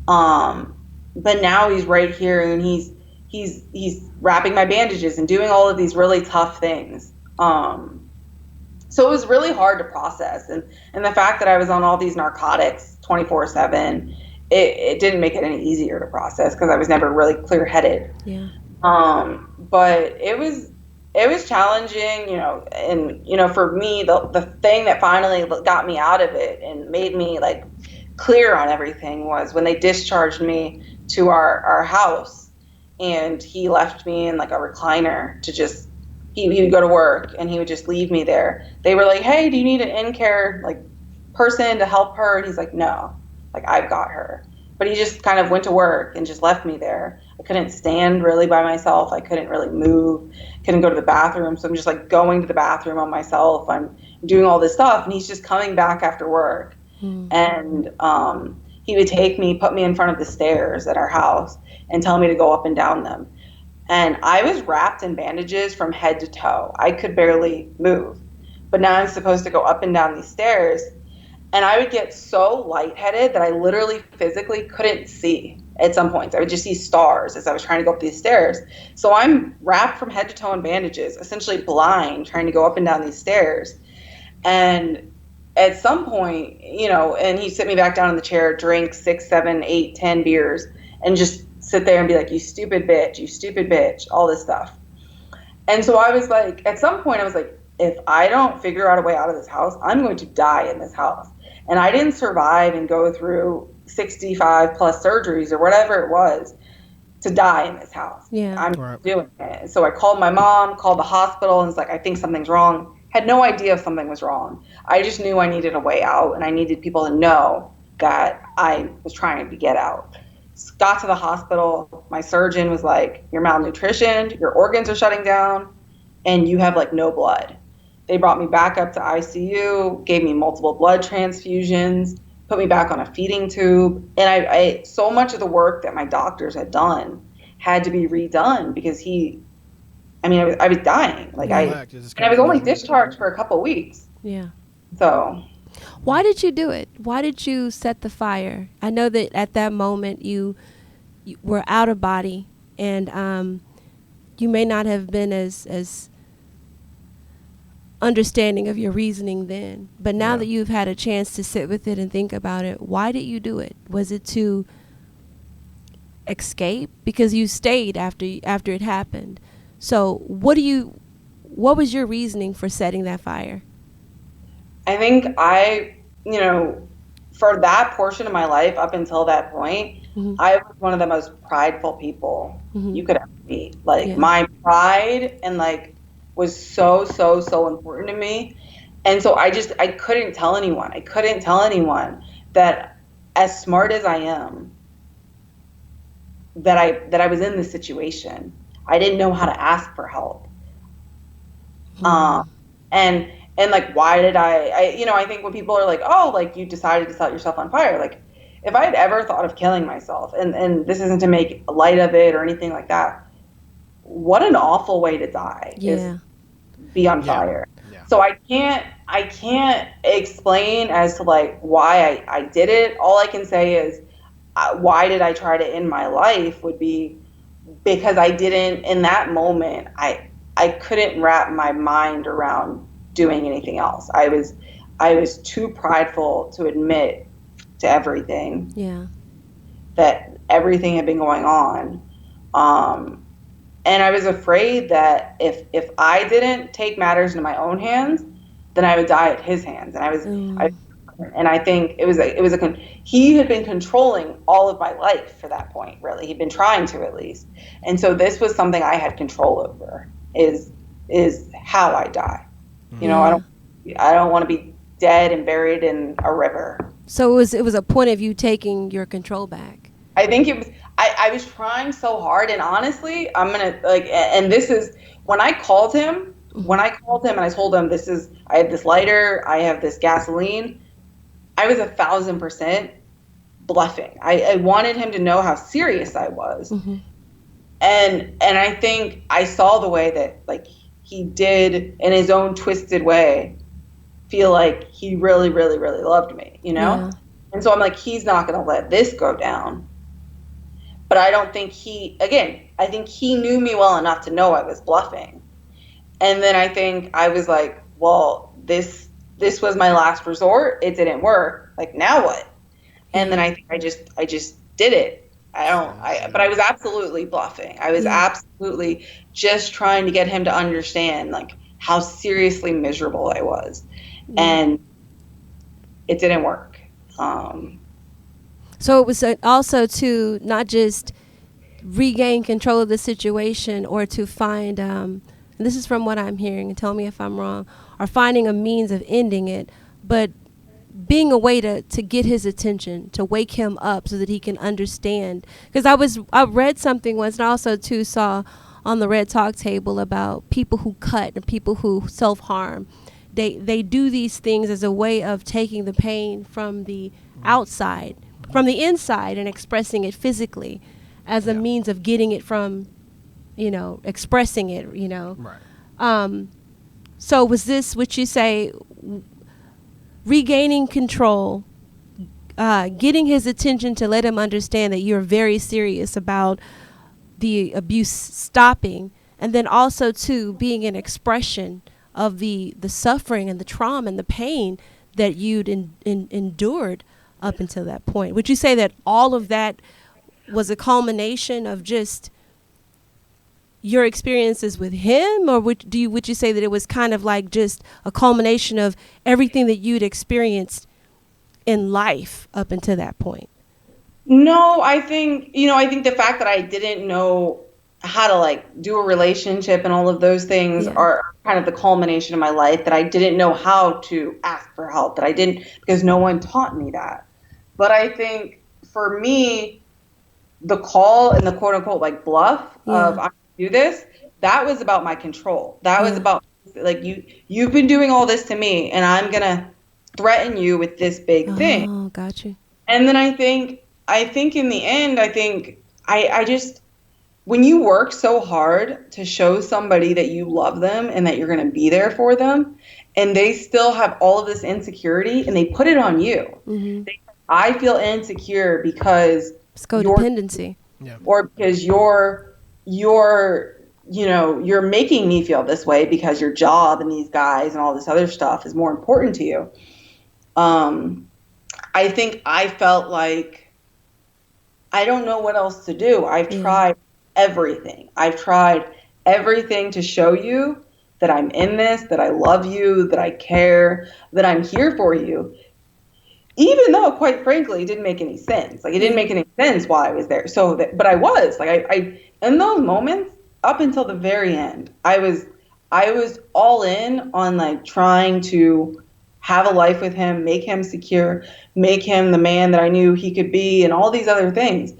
But now he's right here and he's wrapping my bandages and doing all of these really tough things. So it was really hard to process. And the fact that I was on all these narcotics 24/7, it didn't make it any easier to process because I was never really clear-headed. Yeah. But it was challenging, and, for me, the thing that finally got me out of it and made me like clear on everything was when they discharged me to our house and he left me in like a recliner to just, he would go to work and he would just leave me there. They were like, hey, do you need an in-care like person to help her? And he's like, no, like I've got her. But he just kind of went to work and just left me there. I couldn't stand really by myself. I couldn't really move, couldn't go to the bathroom. So I'm just like going to the bathroom on myself. I'm doing all this stuff. And he's just coming back after work. And he would take me, put me in front of the stairs at our house and tell me to go up and down them. And I was wrapped in bandages from head to toe. I could barely move. But now I'm supposed to go up and down these stairs. And I would get so lightheaded that I literally physically couldn't see at some points. I would just see stars as I was trying to go up these stairs. So I'm wrapped from head to toe in bandages, essentially blind, trying to go up and down these stairs. And at some point, and he'd sit me back down in the chair, drink 6, 7, 8, 10 beers, and just sit there and be like, you stupid bitch, all this stuff. And so I was like, at some point I was like, if I don't figure out a way out of this house, I'm going to die in this house. And I didn't survive and go through 65 plus surgeries or whatever it was to die in this house. Yeah. I'm Right. doing it. So I called my mom, called the hospital, and was like, I think something's wrong. Had no idea if something was wrong. I just knew I needed a way out, and I needed people to know that I was trying to get out. Got to the hospital. My surgeon was like, you're malnutritioned, your organs are shutting down, and you have like no blood. They brought me back up to ICU, gave me multiple blood transfusions, put me back on a feeding tube. And I so much of the work that my doctors had done had to be redone because I was dying. Like and I was only discharged for a couple of weeks. Yeah. So. Why did you do it? Why did you set the fire? I know that at that moment you were out of body, and you may not have been as understanding of your reasoning then. But now that you've had a chance to sit with it and think about it, why did you do it? Was it to escape? Because you stayed after it happened. So what was your reasoning for setting that fire? I think for that portion of my life up until that point, I was one of the most prideful people you could ever meet. Like my pride and like was so, so, so important to me. And so I couldn't tell anyone. I couldn't tell anyone that as smart as I am, that I was in this situation. I didn't know how to ask for help. And like, why did I think when people are like, oh, like you decided to set yourself on fire. Like if I had ever thought of killing myself, and this isn't to make light of it or anything like that, what an awful way to die is be on fire. Yeah. So I can't explain as to like why I did it. All I can say is why did I try to end my life would be because I didn't, in that moment, I couldn't wrap my mind around doing anything else. I was too prideful to admit to everything. Yeah. That everything had been going on. And I was afraid that if I didn't take matters into my own hands, then I would die at his hands. And I think he had been controlling all of my life for that point, really. He'd been trying to, at least. And so this was something I had control over, is how I die. You know, I don't want to be dead and buried in a river. So it was a point of you taking your control back. I think it was. I was trying so hard, and honestly, I'm gonna like. And this is when I called him. When I called him and I told him I have this lighter, I have this gasoline. I was 1,000% bluffing. I wanted him to know how serious I was, and I think I saw the way that like he did in his own twisted way feel like he really, really, really loved me, you know? Yeah. And so I'm like, he's not going to let this go down. But I don't think I think he knew me well enough to know I was bluffing. And then I think I was like, well, this was my last resort. It didn't work. Like, now what? And then I think I just did it. But I was absolutely bluffing. I was absolutely just trying to get him to understand like how seriously miserable I was. And it didn't work. So it was also to not just regain control of the situation or to find, and this is from what I'm hearing, and tell me if I'm wrong, or finding a means of ending it, but being a way to get his attention, to wake him up so that he can understand. Because I read something once, and I also too saw on the Red Talk table about people who cut and people who self-harm. They do these things as a way of taking the pain from the outside, from the inside, and expressing it physically as a means of getting it from, expressing it, Right. So was this, would you say, regaining control, getting his attention to let him understand that you're very serious about the abuse stopping, and then also too being an expression of the suffering and the trauma and the pain that you'd endured up until that point? Would you say that all of that was a culmination of just your experiences with him, or would you say that it was kind of like just a culmination of everything that you'd experienced in life up until that point? No, I think the fact that I didn't know how to like do a relationship and all of those things Yeah. are kind of the culmination of my life, that I didn't know how to ask for help, that I didn't, because no one taught me that. But I think for me, the call and the quote unquote like bluff of Yeah. I'm gonna do this, that was about my control. That was Yeah. about like you've been doing all this to me and I'm gonna threaten you with this big thing. Oh, got you. And then I think in the end, I just, when you work so hard to show somebody that you love them and that you're going to be there for them, and they still have all of this insecurity and they put it on you. Mm-hmm. I feel insecure because It's you're, codependency. Yeah. or because you're making me feel this way because your job and these guys and all this other stuff is more important to you. Um, I think I felt like I don't know what else to do. I've Yeah. tried everything. I've tried everything to show you that I'm in this, that I love you, that I care, that I'm here for you. Even though, quite frankly, it didn't make any sense. Like, it didn't Yeah. make any sense while I was there. So, but I was like, in those moments, up until the very end, I was all in on like trying to have a life with him, make him secure, make him the man that I knew he could be, and all these other things.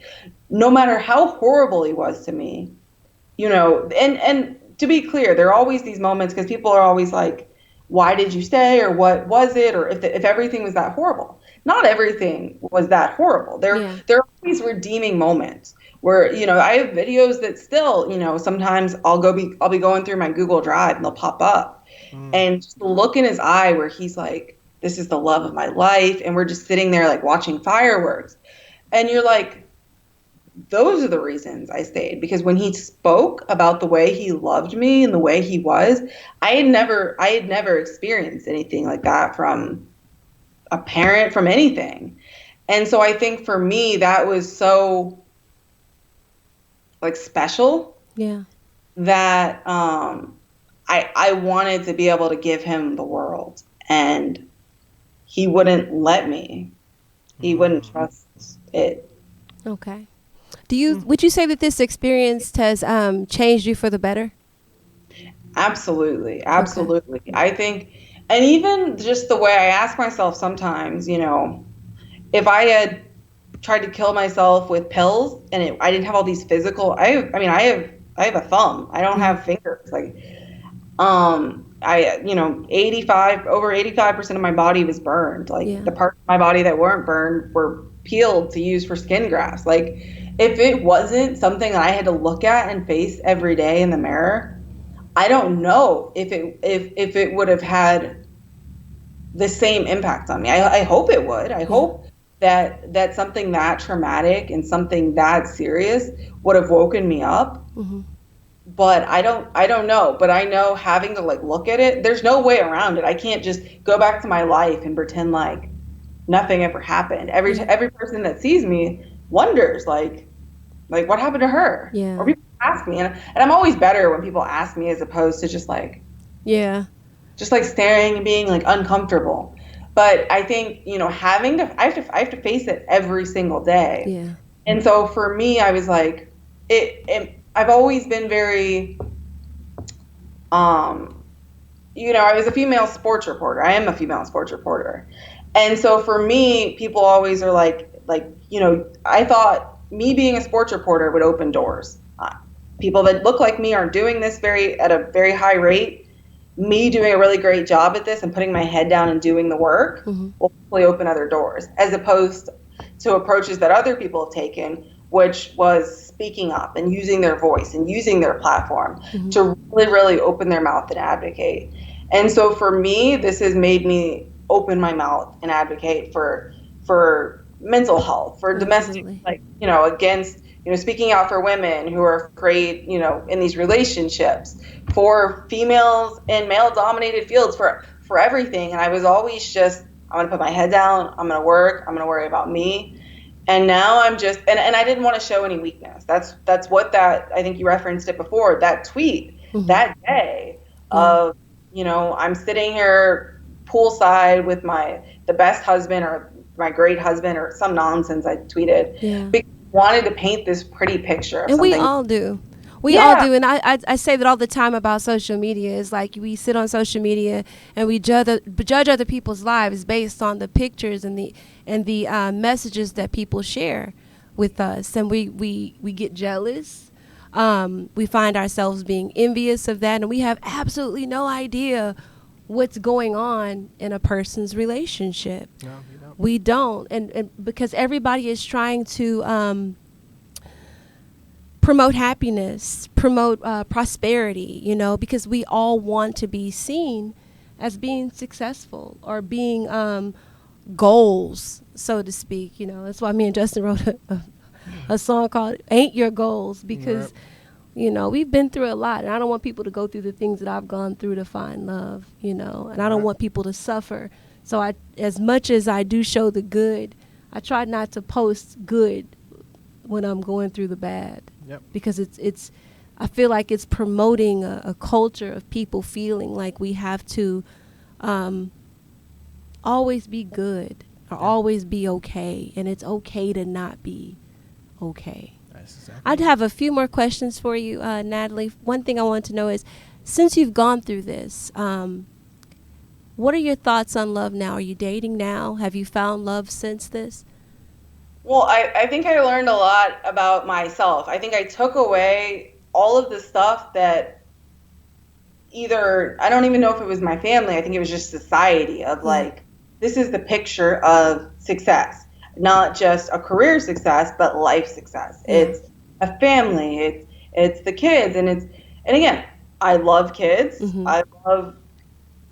No matter how horrible he was to me, and to be clear, there are always these moments because people are always like, why did you stay, or what was it, or if everything was that horrible. Not everything was that horrible. there Yeah. there are always redeeming moments where, I have videos that still, sometimes I'll be going through my Google Drive and they'll pop up, Mm. and just the look in his eye where he's like, this is the love of my life, and we're just sitting there like watching fireworks, and you're like, those are the reasons I stayed. Because when he spoke about the way he loved me and the way he was, I had never experienced anything like that from a parent, from anything. And so I think for me that was so like special, Yeah. that I wanted to be able to give him the world, and he wouldn't let me. He wouldn't Mm. trust it. Okay. Would you say that this experience has changed you for the better? Absolutely, Okay. absolutely. I think, and even just the way I ask myself sometimes, if I had tried to kill myself with pills and I didn't have all these physical, I have a thumb. I don't Mm. have fingers. Like, I, 85% of my body was burned. Like, Yeah. the parts of my body that weren't burned were peeled to use for skin grafts. Like, if it wasn't something that I had to look at and face every day in the mirror, I don't know if it would have had the same impact on me. I hope it would. I Yeah. hope that something that traumatic and something that serious would have woken me up. Mm-hmm. But I don't know. But I know, having to like look at it, there's no way around it. I can't just go back to my life and pretend like nothing ever happened. Yeah. Every person that sees me wonders like what happened to her? Or Yeah. people ask me, and I'm always better when people ask me, as opposed to Yeah. just like staring and being like uncomfortable. But I think, I have to face it every single day. Yeah. And so for me, I was like, I've always been very, um, I was a female sports reporter. I am a female sports reporter. And so for me, people always are like, I thought me being a sports reporter would open doors. People that look like me aren't doing this at a very high rate. Me doing a really great job at this and putting my head down and doing the work Mm-hmm. will hopefully open other doors, as opposed to approaches that other people have taken, which was speaking up and using their voice and using their platform Mm-hmm. to really, really open their mouth and advocate. And so for me, this has made me open my mouth and advocate for mental health, for domestic, Absolutely. like, against, speaking out for women who are afraid, in these relationships, for females in male dominated fields, for everything. And I was always just, I'm going to put my head down. I'm going to work. I'm going to worry about me. And now I'm just, and I didn't want to show any weakness. That's what that, I think you referenced it before, that tweet, Mm-hmm. that day Yeah. of, I'm sitting here poolside with the best husband, or my great husband or some nonsense I tweeted. Yeah. Because I wanted to paint this pretty picture of And something. we all do. We all Yeah. do. And I say that all the time about social media. It's like we sit on social media and we judge other people's lives based on the pictures and the messages that people share with us. And we get jealous. We find ourselves being envious of that. And we have absolutely no idea what's going on in a person's relationship. No, you don't. We don't. And because everybody is trying to promote happiness, promote prosperity, you know, because we all want to be seen as being successful or being goals, so to speak. You know, that's why me and Justin wrote a song called Ain't Your Goals, because, Right. you know, we've been through a lot, and I don't want people to go through the things that I've gone through to find love, you know, and I don't Right. want people to suffer. So as much as I do show the good, I try not to post good when I'm going through the bad. Yep. Because it's I feel like it's promoting a culture of people feeling like we have to always be good or always be okay, and it's okay to not be okay. That's exactly I'd have a few more questions for you, Natalie. One thing I want to know is, since you've gone through this, what are your thoughts on love now? Are you dating now? Have you found love since this? Well, I think I learned a lot about myself. I think I took away all of the stuff that either, I don't even know if it was my family, I think it was just society of like, this is the picture of success, not just a career success, but life success. Yeah. It's a family, it's the kids, and again, I love kids, Mhm. I love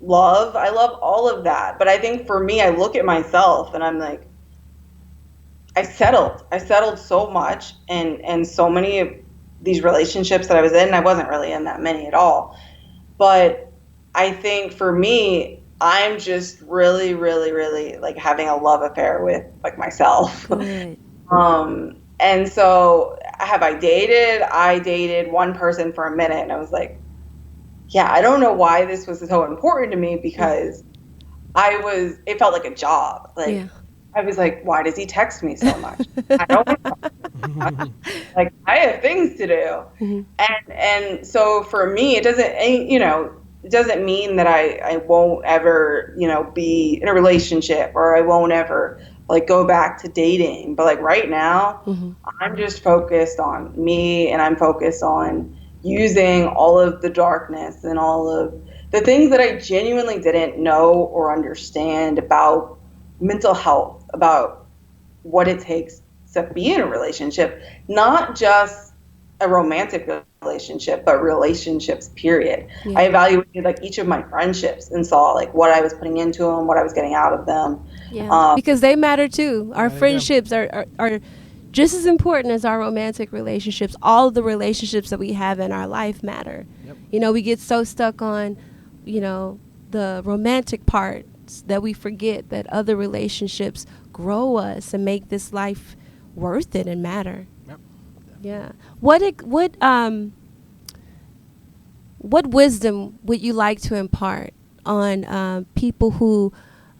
love, I love all of that. But I think for me, I look at myself and I'm like, I settled so much and so many of these relationships that I was in. I wasn't really in that many at all. But I think for me, I'm just really, really, really like having a love affair with like myself. Good. And so I dated? I dated one person for a minute and I was like, yeah, I don't know why this was so important to me because it felt like a job. Like, Yeah. I was like, why does he text me so much? I don't like I have things to do. Mhm. And so for me it doesn't mean that I won't ever, be in a relationship or I won't ever like go back to dating. But like right now, Mhm. I'm just focused on me and I'm focused on using all of the darkness and all of the things that I genuinely didn't know or understand about mental health, about what it takes to be in a relationship, not just a romantic relationship, but relationships, period. Yeah. I evaluated like each of my friendships and saw like what I was putting into them, what I was getting out of them. Yeah. Because they matter too. Our There you go. friendships are just as important as our romantic relationships. All of the relationships that we have in our life matter. Yep. You know, we get so stuck on, the romantic parts that we forget that other relationships grow us and make this life worth it and matter. Yep. Yeah. What wisdom would you like to impart on people who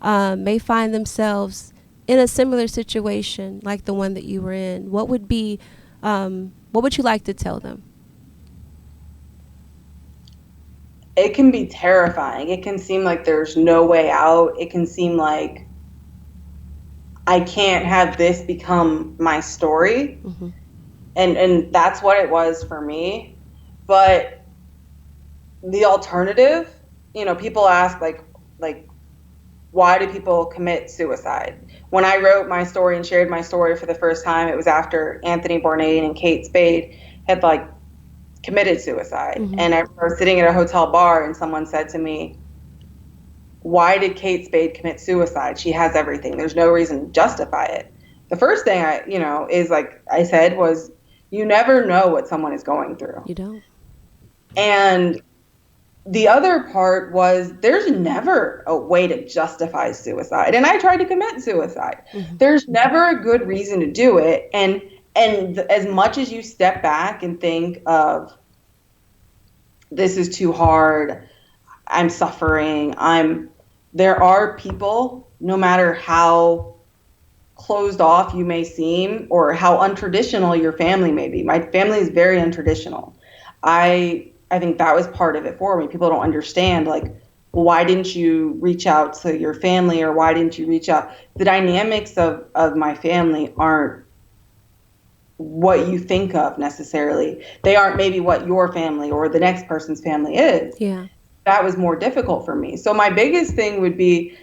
may find themselves in a similar situation like the one that you were in? What would you like to tell them? It can be terrifying. It can seem like there's no way out. It can seem like I can't have this become my story. Mm-hmm. And that's what it was for me. But the alternative, people ask like why do people commit suicide? When I wrote my story and shared my story for the first time, it was after Anthony Bourdain and Kate Spade had like committed suicide. Mm-hmm. And I was sitting at a hotel bar and someone said to me, why did Kate Spade commit suicide? She has everything. There's no reason to justify it. The first thing I said was, you never know what someone is going through. You don't. And the other part was there's never a way to justify suicide. And I tried to commit suicide. Mm-hmm. There's never a good reason to do it. And as much as you step back and think of this is too hard, I'm suffering, there are people, no matter how closed off you may seem, or how untraditional your family may be. My family is very untraditional. I think that was part of it for me. People don't understand, like, why didn't you reach out to your family, or why didn't you reach out? The dynamics of my family aren't what you think of necessarily. They aren't maybe what your family or the next person's family is. Yeah. That was more difficult for me. So my biggest thing would be,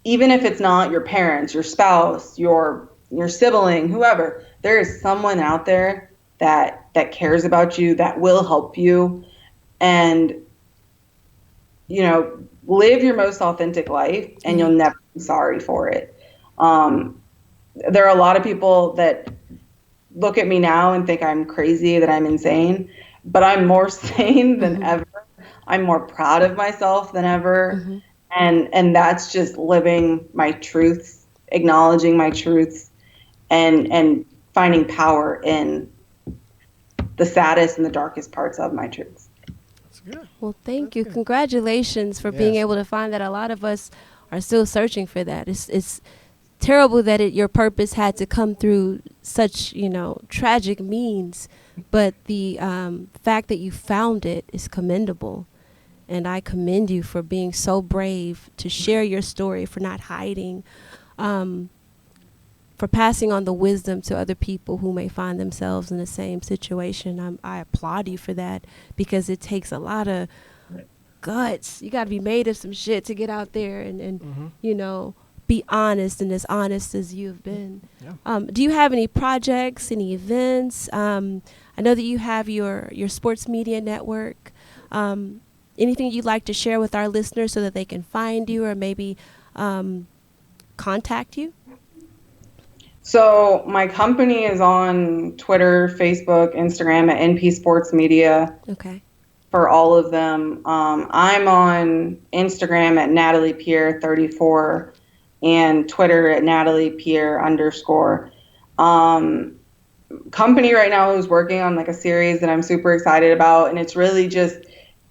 even if it's not your parents, your spouse, your sibling, whoever, there is someone out there that cares about you, that will help you, and live your most authentic life, and you'll never be sorry for it. There are a lot of people that look at me now and think I'm crazy, that I'm insane, but I'm more sane than ever. I'm more proud of myself than ever. And that's just living my truths, acknowledging my truths, and finding power in the saddest and the darkest parts of my truths. That's good. Well, thank you. Good. Congratulations for being able to find that. A lot of us are still searching for that. It's terrible that your purpose had to come through such, tragic means, but the fact that you found it is commendable. And I commend you for being so brave to share your story, for not hiding, for passing on the wisdom to other people who may find themselves in the same situation. I applaud you for that, because it takes a lot of guts. You got to be made of some shit to get out there and be honest, and as honest as you've been. Yeah. Do you have any projects, any events? I know that you have your sports media network. Anything you'd like to share with our listeners so that they can find you, or maybe contact you? So my company is on Twitter, Facebook, Instagram at NP Sports Media. Okay. For all of them. I'm on Instagram at Natalie Pierre 34 and Twitter at Natalie Pierre _. Company right now is working on like a series that I'm super excited about, and it's really just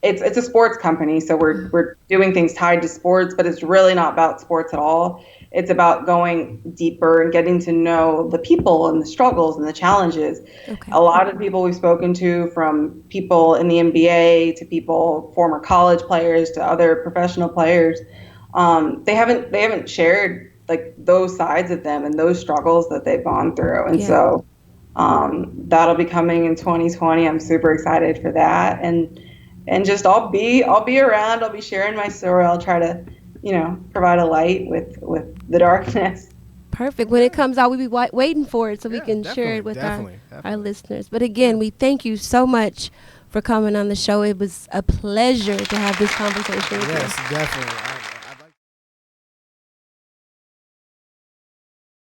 it's a sports company, so we're doing things tied to sports, but it's really not about sports at all. It's about going deeper and getting to know the people and the struggles and the challenges. Okay. A lot of people we've spoken to, from people in the NBA to people, former college players to other professional players, they haven't shared like those sides of them and those struggles that they've gone through. And so that'll be coming in 2020. I'm super excited for that. And just I'll be around. I'll be sharing my story. I'll try to, provide a light with the darkness. Perfect. When it comes out, we'll be waiting for it so we can share it with our listeners. But again, we thank you so much for coming on the show. It was a pleasure to have this conversation with you. Yes, definitely.